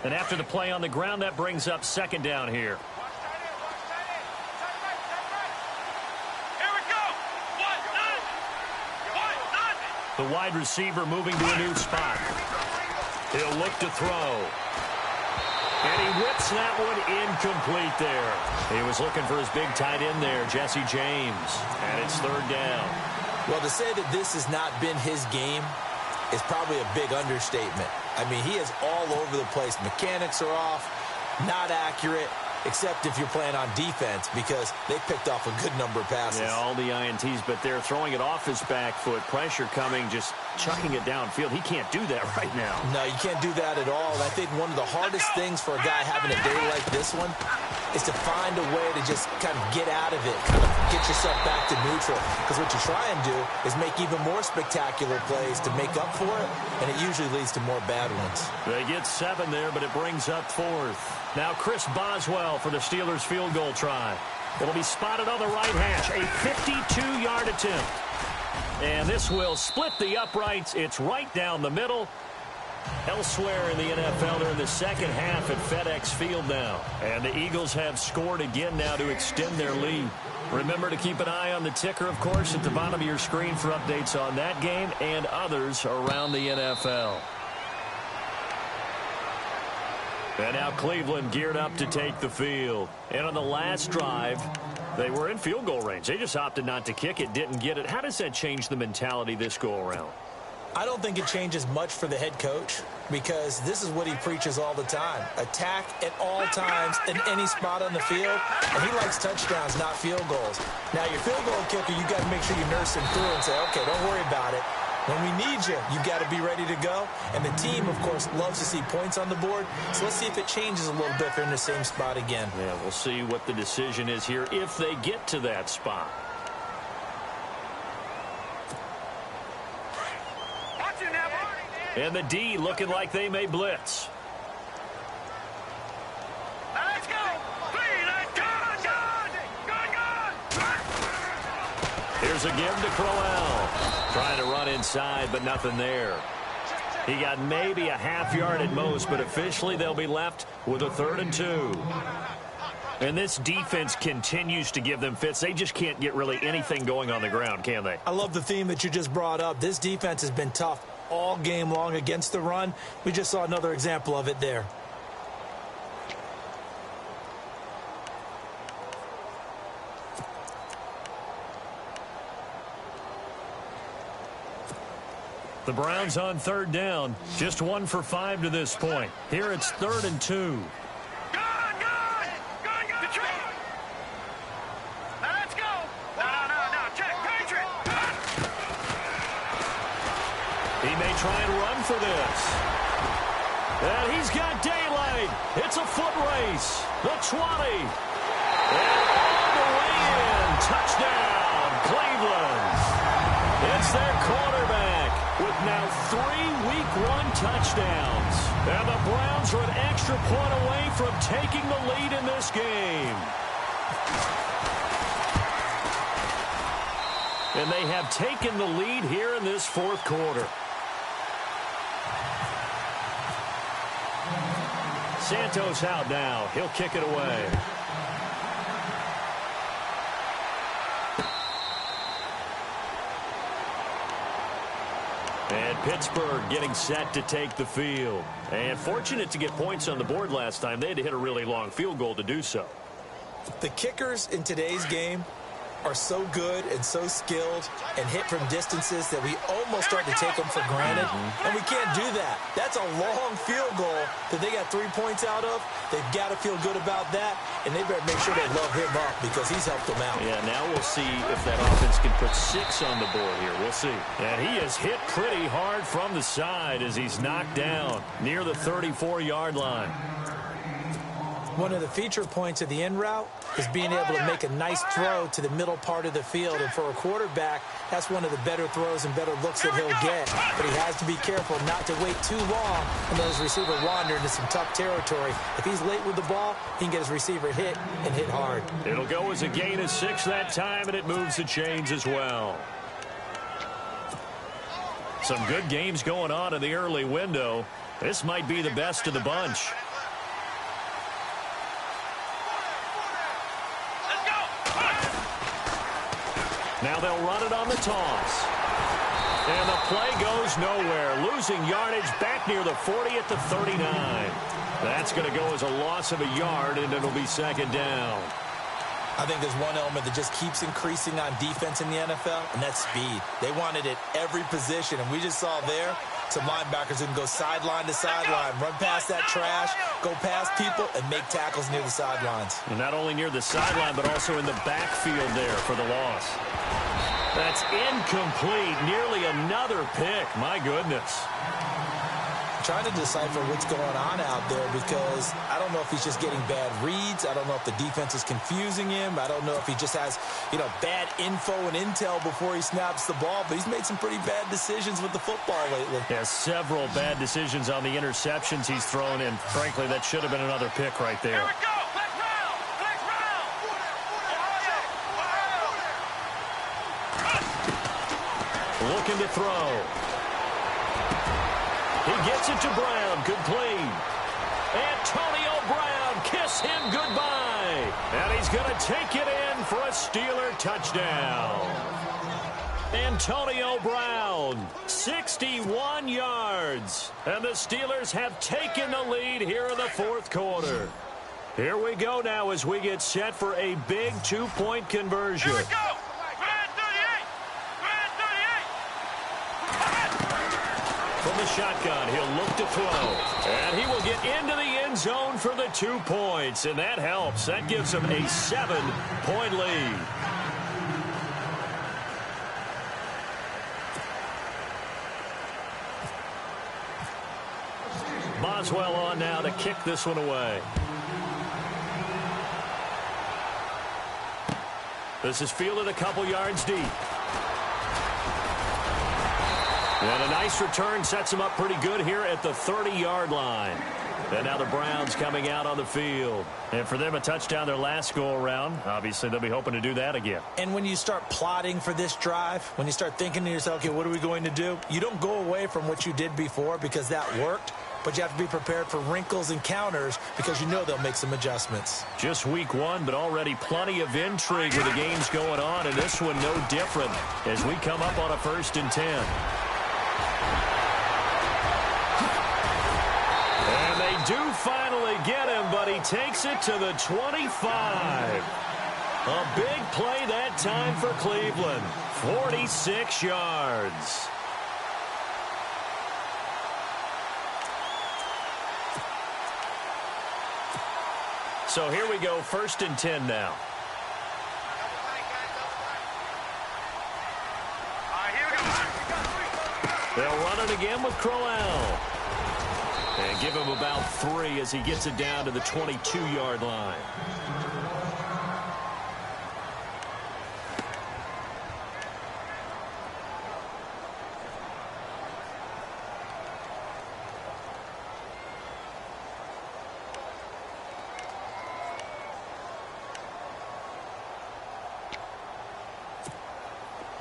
And after the play on the ground, that brings up 2nd down here. The wide receiver moving to a new spot. He'll look to throw. And he whips that one incomplete there. He was looking for his big tight end there, Jesse James. And it's 3rd down. Well, to say that this has not been his game is probably a big understatement. I mean, he is all over the place. Mechanics are off, not accurate, except if you're playing on defense because they picked off a good number of passes. Yeah, all the INTs, but they're throwing it off his back foot. Pressure coming, just chucking it downfield. He can't do that right now. No, you can't do that at all. And I think one of the hardest things for a guy having a day like this one is to find a way to just kind of get out of it, kind of get yourself back to neutral. Because what you try and do is make even more spectacular plays to make up for it, and it usually leads to more bad ones. They get 7 there, but it brings up 4th. Now Chris Boswell for the Steelers field goal try. It'll be spotted on the right hash. A 52-yard attempt. And this will split the uprights. It's right down the middle. Elsewhere in the NFL, they're in the 2nd half at FedEx Field now. And the Eagles have scored again now to extend their lead. Remember to keep an eye on the ticker, of course, at the bottom of your screen for updates on that game and others around the NFL. And now Cleveland geared up to take the field. And on the last drive, they were in field goal range. They just opted not to kick it, didn't get it. How does that change the mentality this go-around? I don't think it changes much for the head coach because this is what he preaches all the time. Attack at all times in any spot on the field. And he likes touchdowns, not field goals. Now, your field goal kicker, you got to make sure you nurse him through and say, okay, don't worry about it. When we need you, you got to be ready to go. And the team, of course, loves to see points on the board. So let's see if it changes a little bit if they're in the same spot again. Yeah, we'll see what the decision is here if they get to that spot. And the D looking like they may blitz. Let's go. Here's a give to Crowell. Trying to run inside, but nothing there. He got maybe a half yard at most, but officially they'll be left with a 3rd and 2. And this defense continues to give them fits. They just can't get really anything going on the ground, can they? I love the theme that you just brought up. This defense has been tough all game long against the run. We just saw another example of it there. The Browns on 3rd down. Just 1 for 5 to this point. Here it's 3rd and 2. He may try and run for this. And he's got daylight. It's a foot race. The 20. And all the way in. Touchdown, Cleveland. It's their quarterback with now 3 Week 1 touchdowns. And the Browns are an extra point away from taking the lead in this game. And they have taken the lead here in this 4th quarter. Santos out now. He'll kick it away. And Pittsburgh getting set to take the field. And fortunate to get points on the board last time. They had to hit a really long field goal to do so. The kickers in today's game are so good and so skilled and hit from distances that we almost start to take them for granted. And we can't do that. That's a long field goal that they got 3 points out of. They've got to feel good about that, and they better make sure they love him up because he's helped them out. Yeah, now we'll see if that offense can put 6 on the board here. We'll see. And he is hit pretty hard from the side as he's knocked down near the 34-yard line. One of the feature points of the in route is being able to make a nice throw to the middle part of the field. And for a quarterback, that's one of the better throws and better looks that he'll get. But he has to be careful not to wait too long and let his receiver wander into some tough territory. If he's late with the ball, he can get his receiver hit and hit hard. It'll go as a gain of 6 that time, and it moves the chains as well. Some good games going on in the early window. This might be the best of the bunch. Now they'll run it on the toss. And the play goes nowhere. Losing yardage back near the 40 at the 39. That's going to go as a loss of a yard, and it'll be 2nd down. I think there's one element that just keeps increasing on defense in the NFL, and that's speed. They want it at every position, and we just saw there some linebackers who can go sideline to sideline, run past that trash, go past people, and make tackles near the sidelines. And not only near the sideline, but also in the backfield there for the loss. That's incomplete. Nearly another pick. My goodness. Trying to decipher what's going on out there because I don't know if he's just getting bad reads. I don't know if the defense is confusing him. I don't know if he just has, bad info and intel before he snaps the ball. But he's made some pretty bad decisions with the football lately. Yeah, several bad decisions on the interceptions he's thrown in. Frankly, that should have been another pick right there. Here we go. Next round. Looking to throw. He gets it to Brown, complete. Antonio Brown, kiss him goodbye. And he's going to take it in for a Steeler touchdown. Antonio Brown, 61 yards. And the Steelers have taken the lead here in the 4th quarter. Here we go now as we get set for a big 2-point conversion. Here we go. From the shotgun, he'll look to throw. And he will get into the end zone for the 2 points. And that helps. That gives him a 7-point lead. Boswell on now to kick this one away. This is fielded a couple yards deep. And a nice return sets him up pretty good here at the 30-yard line. And now the Browns coming out on the field. And for them, a touchdown their last go-around. Obviously, they'll be hoping to do that again. And when you start plotting for this drive, when you start thinking to yourself, okay, what are we going to do? You don't go away from what you did before because that worked, but you have to be prepared for wrinkles and counters because you know they'll make some adjustments. Just week one, but already plenty of intrigue with the games going on, and this one no different as we come up on a 1st and 10. And they do finally get him, but he takes it to the 25. A big play that time for Cleveland. 46 yards. So here we go, 1st and 10 now. They'll run it again with Crowell. And give him about 3 as he gets it down to the 22-yard line.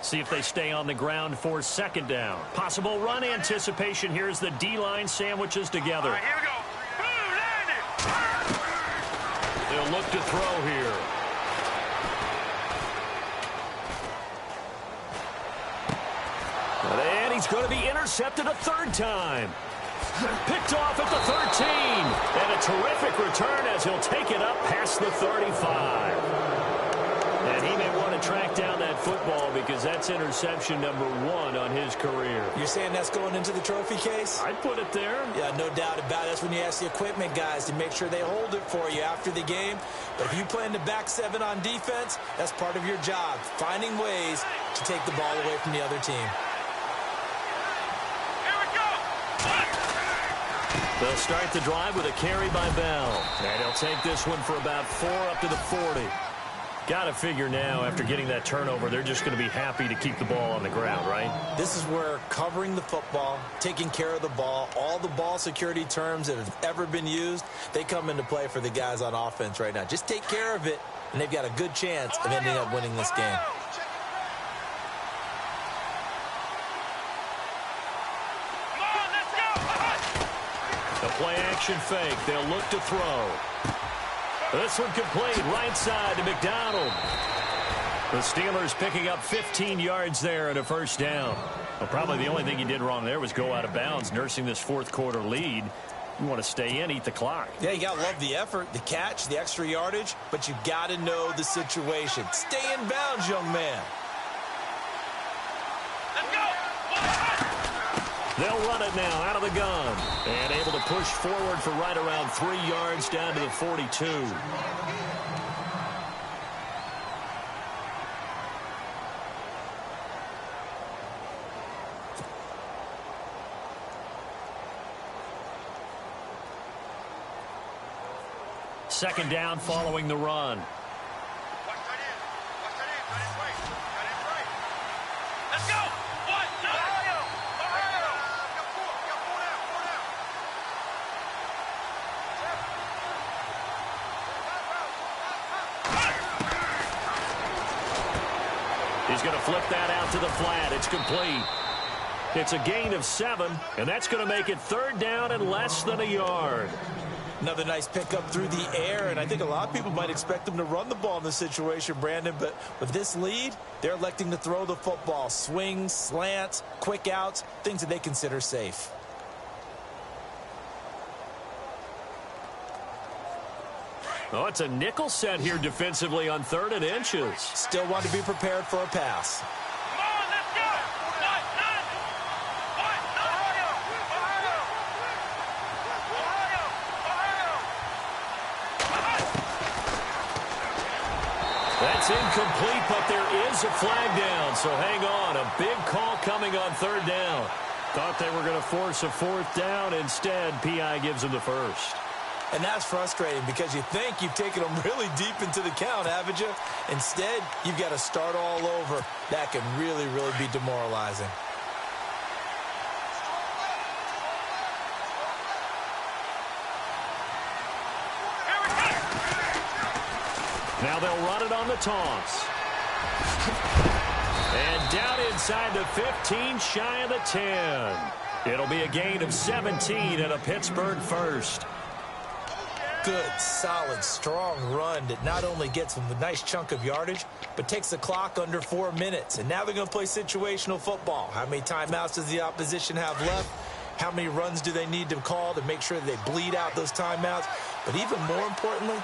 See if they stay on the ground for 2nd down. Possible run anticipation. Here's the D-line sandwiches together. All right, here we go. Boom, landed. They'll look to throw here. And he's going to be intercepted a 3rd time. Picked off at the 13. And a terrific return as he'll take it up past the 35. And he may want to track down that football because that's interception number 1 on his career. You're saying that's going into the trophy case? I'd put it there. Yeah, no doubt about it. That's when you ask the equipment guys to make sure they hold it for you after the game. But if you play in the back 7 on defense, that's part of your job, finding ways to take the ball away from the other team. Here we go. They'll start the drive with a carry by Bell. And he'll take this one for about 4 up to the 40. Got to figure now, after getting that turnover, they're just going to be happy to keep the ball on the ground, right? This is where covering the football, taking care of the ball, all the ball security terms that have ever been used, they come into play for the guys on offense right now. Just take care of it, and they've got a good chance of ending up winning this game. Come on, let's go. A play-action fake. They'll look to throw. This one complete, right side to McDonald. The Steelers picking up 15 yards there at a 1st down. Well, probably the only thing he did wrong there was go out of bounds, nursing this 4th quarter lead. You want to stay in, eat the clock. Yeah, you got to love the effort, the catch, the extra yardage, but you got to know the situation. Stay in bounds, young man. Let's go. They'll run it now out of the gun. And able to push forward for right around 3 yards down to the 42. Second down following the run. Watch that in. Watch that in. Got it right. Got it right. Let's go. What? Ohio. Ohio. Got 4. Got 4 down. 4 down. He's going to flip that out to the flat. It's complete. It's a gain of 7, and that's going to make it 3rd down and less than a yard. Another nice pickup through the air, and I think a lot of people might expect them to run the ball in this situation, Brandon, but with this lead, they're electing to throw the football. Swings, slants, quick outs, things that they consider safe. Oh, it's a nickel set here defensively on 3rd and inches. Still want to be prepared for a pass. Come on, let's go. What? None. What? Ohio. Ohio. Ohio. Ohio. That's incomplete, but there is a flag down, so hang on. A big call coming on 3rd down. Thought they were going to force a 4th down. Instead, P.I. gives them the 1st. And that's frustrating because you think you've taken them really deep into the count, haven't you? Instead, you've got to start all over. That can really, really be demoralizing. Now they'll run it on the toss. And down inside the 15, shy of the 10. It'll be a gain of 17 and a Pittsburgh first. Good, solid, strong run that not only gets them a nice chunk of yardage, but takes the clock under 4 minutes. And now they're going to play situational football. How many timeouts does the opposition have left? How many runs do they need to call to make sure that they bleed out those timeouts? But even more importantly,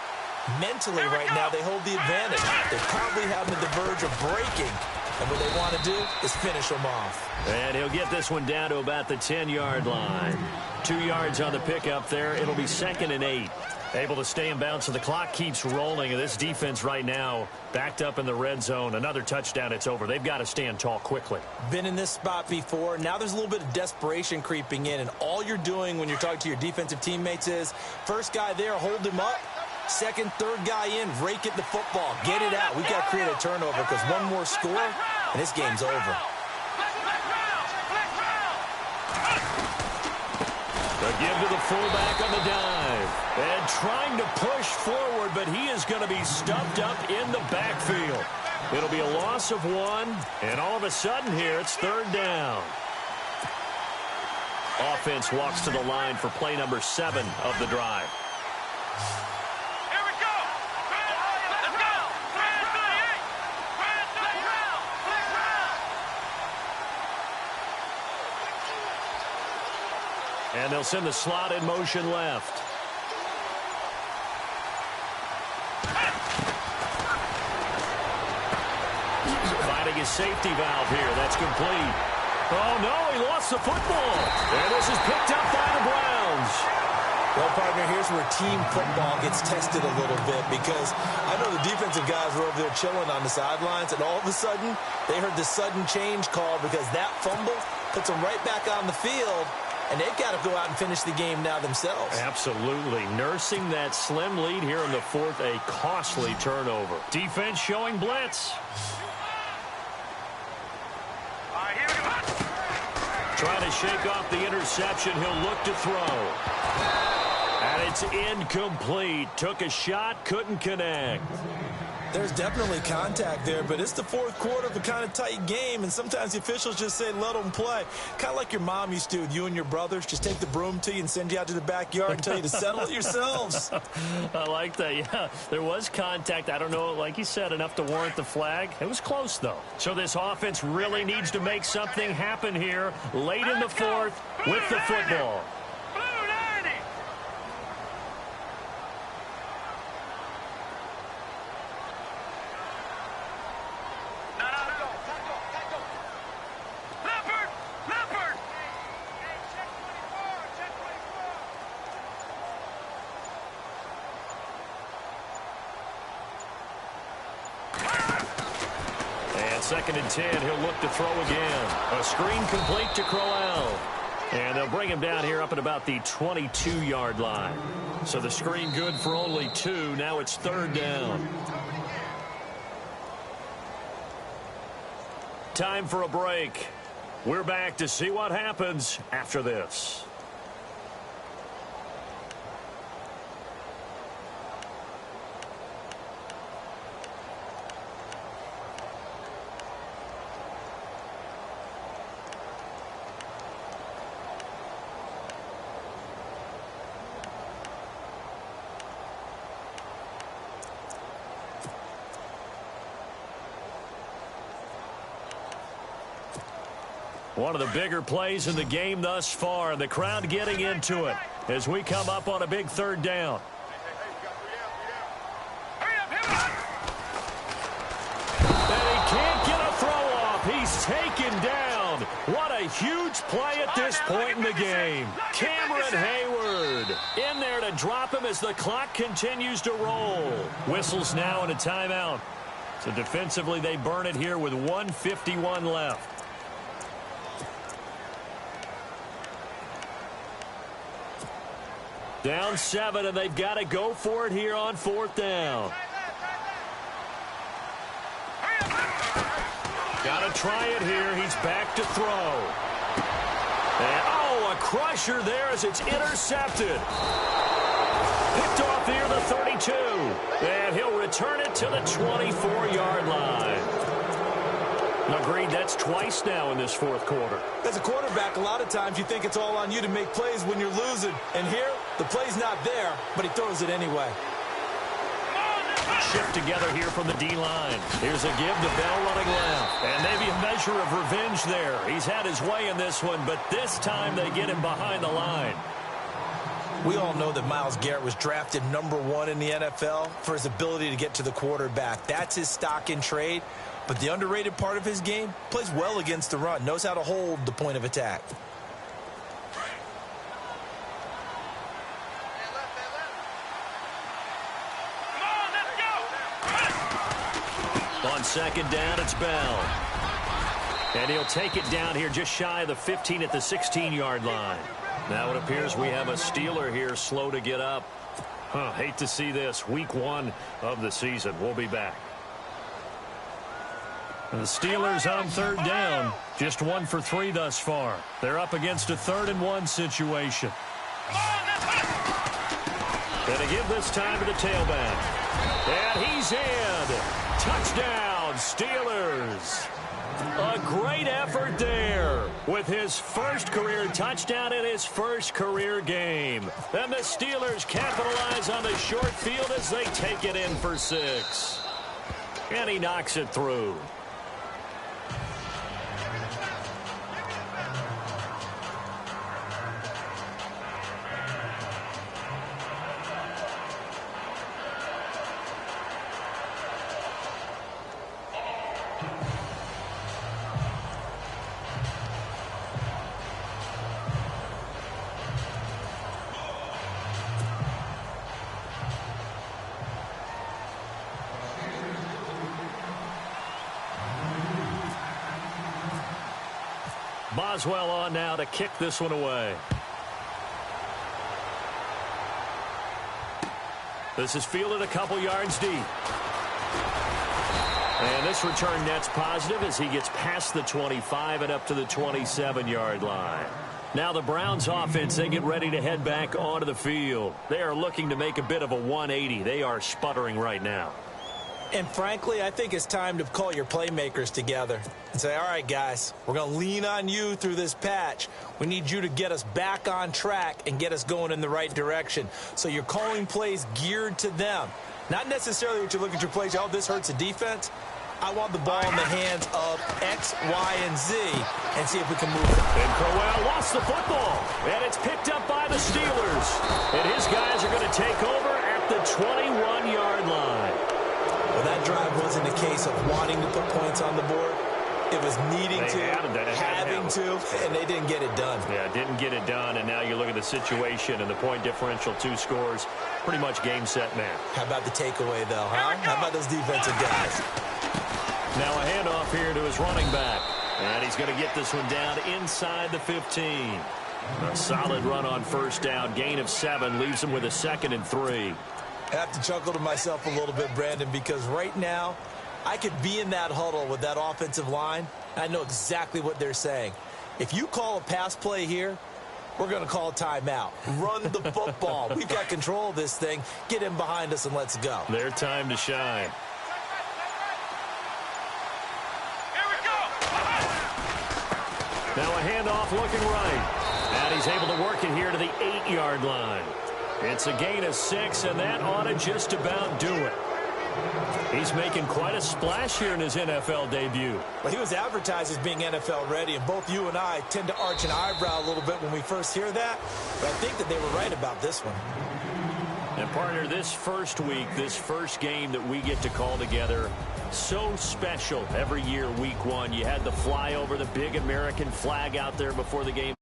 mentally right now, they hold the advantage. They're probably having the verge of breaking. And what they want to do is finish them off. And he'll get this one down to about the 10-yard line. 2 yards on the pickup there. It'll be 2nd and 8. Able to stay in bounds, so the clock keeps rolling. And this defense right now backed up in the red zone. Another touchdown, it's over. They've got to stand tall quickly. Been in this spot before. Now there's a little bit of desperation creeping in. And all you're doing when you're talking to your defensive teammates is, first guy there, hold him up. Second, third guy in, rake it the football. Get it out. We've got to create a turnover because one more score, and this game's over. The give to the fullback on the dive. And trying to push forward, but he is going to be stuffed up in the backfield. It'll be a loss of 1, and all of a sudden here, it's 3rd down. Offense walks to the line for play number 7 of the drive. And they'll send the slot in motion left. Finding his safety valve here. That's complete. Oh, no, he lost the football. And this is picked up by the Browns. Well, partner, here's where team football gets tested a little bit because I know the defensive guys were over there chilling on the sidelines, and all of a sudden, they heard the sudden change call because that fumble puts them right back on the field. And they've got to go out and finish the game now themselves. Absolutely. Nursing that slim lead here in the 4th, a costly turnover. Defense showing blitz. Trying to shake off the interception. He'll look to throw. And it's incomplete. Took a shot, couldn't connect. There's definitely contact there, but it's the 4th quarter of a kind of tight game, and sometimes the officials just say, let them play. Kind of like your mom used to with you and your brothers. Just take the broom to you and send you out to the backyard and tell you to settle it yourselves. I like that, yeah. There was contact. I don't know, like you said, enough to warrant the flag. It was close, though. So this offense really needs to make something happen here late in the 4th with the football. Second and 10, he'll look to throw again. A screen complete to Crowell. And they'll bring him down here up at about the 22-yard line. So the screen good for only 2. Now it's 3rd down. Time for a break. We're back to see what happens after this. One of the bigger plays in the game thus far. The crowd getting into it as we come up on a big 3rd down. And he can't get a throw off. He's taken down. What a huge play at this point in the game. Cameron Hayward in there to drop him as the clock continues to roll. Whistles now and a timeout. So defensively they burn it here with 1:51 left. Down 7, and they've got to go for it here on 4th down. Got to try it here. He's back to throw. And, oh, a crusher there as it's intercepted. Picked off here the and 2. And he'll return it to the 24-yard line. Agreed, that's twice now in this fourth quarter. As a quarterback, a lot of times you think it's all on you to make plays when you're losing. And here, the play's not there, but he throws it anyway. Shift together here from the D-line. Here's a give to Bell running left. And maybe a measure of revenge there. He's had his way in this one, but this time they get him behind the line. We all know that Myles Garrett was drafted #1 in the NFL for his ability to get to the quarterback. That's his stock in trade. But the underrated part of his game, plays well against the run, knows how to hold the point of attack. On second down, it's Bell. And he'll take it down here just shy of the 15 at the 16-yard line. Now it appears we have a Steeler here slow to get up. Hate to see this. Week 1 of the season. We'll be back. And the Steelers on third down. Just 1 for 3 thus far. They're up against a 3rd-and-1 situation. And a give this time to the tailback. And he's in. Touchdown, Steelers. A great effort there with his first career touchdown in his first career game. And the Steelers capitalize on the short field as they take it in for 6. And he knocks it through. Boswell on now to kick this one away. This is fielded a couple yards deep. And this return net's positive as he gets past the 25 and up to the 27-yard line. Now the Browns offense, they get ready to head back onto the field. They are looking to make a bit of a 180. They are sputtering right now. And frankly, I think it's time to call your playmakers together and say, all right, guys, we're going to lean on you through this patch. We need you to get us back on track and get us going in the right direction. So you're calling plays geared to them. Not necessarily that you look at your plays, oh, this hurts the defense. I want the ball in the hands of X, Y, and Z and see if we can move it. And Crowell lost the football. And it's picked up by the Steelers. And his guys are going to take over at the 21-yard line. Well, that drive wasn't a case of wanting to put points on the board. It was needing to, having to, and they didn't get it done. Yeah, didn't get it done, and now you look at the situation and the point differential, 2 scores, pretty much game, set, match. How about the takeaway, though, huh? How about those defensive guys? Now a handoff here to his running back, and he's going to get this one down inside the 15. A solid run on first down, gain of 7, leaves him with a 2nd and 3. I have to chuckle to myself a little bit, Brandon, because right now I could be in that huddle with that offensive line. I know exactly what they're saying. If you call a pass play here, we're going to call a timeout. Run the football. We've got control of this thing. Get in behind us and let's go. Their time to shine. Here we go. Now a handoff looking right. And he's able to work it here to the 8-yard line. It's a gain of 6, and that ought to just about do it. He's making quite a splash here in his NFL debut. Well, he was advertised as being NFL ready, and both you and I tend to arch an eyebrow a little bit when we first hear that. But I think that they were right about this one. And, partner, this first week, this first game that we get to call together, so special every year, week 1. You had the flyover, the big American flag out there before the game.